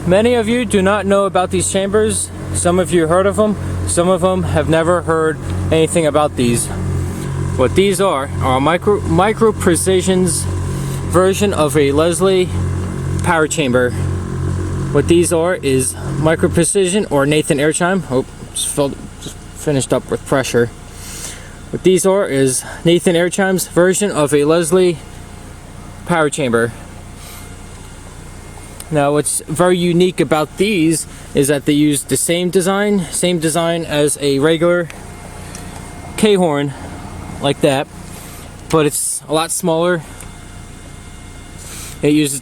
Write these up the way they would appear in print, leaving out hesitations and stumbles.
Many of you do not know about these chambers. Some of you heard of them. Some of them have never heard anything about these. What these are a micro precision's version of a Leslie power chamber. What these are is micro precision or Nathan Airchime. Oh, just finished up with pressure. What these are is Nathan Airchime's version of a Leslie power chamber. Now what's very unique about these is that they use the same design as a regular K-horn, like that, but it's a lot smaller. It uses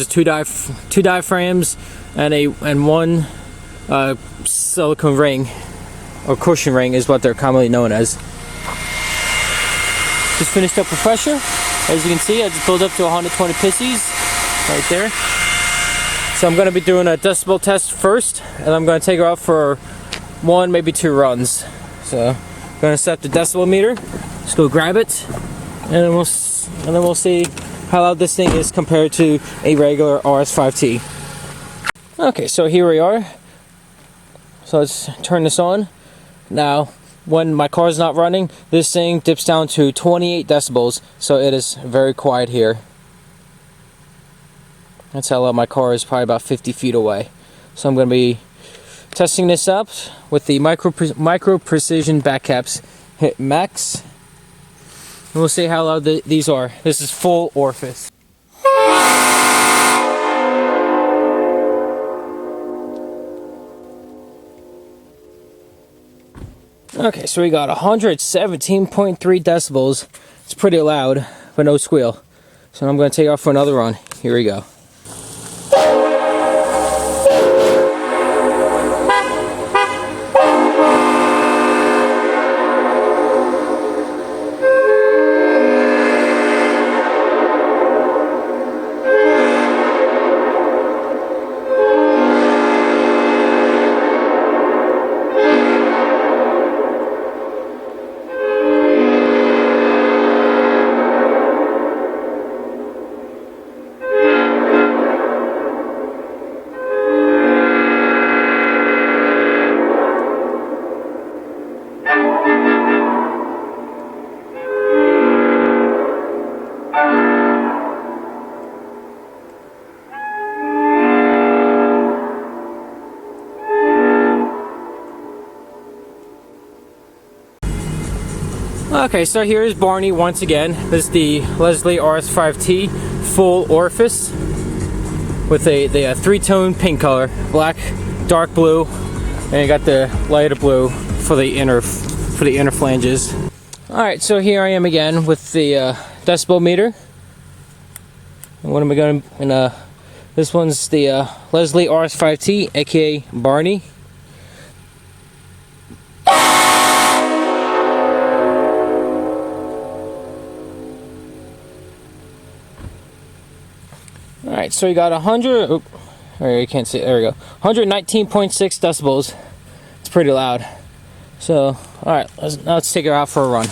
two diaphragms and one silicone ring, or cushion ring is what they're commonly known as. Just finished up with pressure. As you can see, I just built up to 120 pixies right there. So I'm going to be doing a decibel test first, and I'm going to take her out for 1, maybe 2 runs. So I'm going to set the decibel meter. Just go grab it, and then we'll see how loud this thing is compared to a regular KS5T. Okay, so here we are. So let's turn this on. Now, when my car is not running, this thing dips down to 28 decibels, so it is very quiet here. That's how loud my car is, probably about 50 feet away. So I'm going to be testing this up with the micro precision back caps hit max. And we'll see how loud these are. This is full orifice. Okay, so we got 117.3 decibels. It's pretty loud, but no squeal. So I'm going to take off for another run. Here we go. Okay, so here's Barney once again. This is the Leslie KS5T full orifice with a 3-tone pink color, black, dark blue, and you got the lighter blue for the inner flanges. All right, so here I am again with the decibel meter. And what am I going to? This one's the Leslie KS5T, aka Barney. Alright, so you got 100, oh, you can't see, there we go, 119.6 decibels. It's pretty loud. So, alright, let's take her out for a run.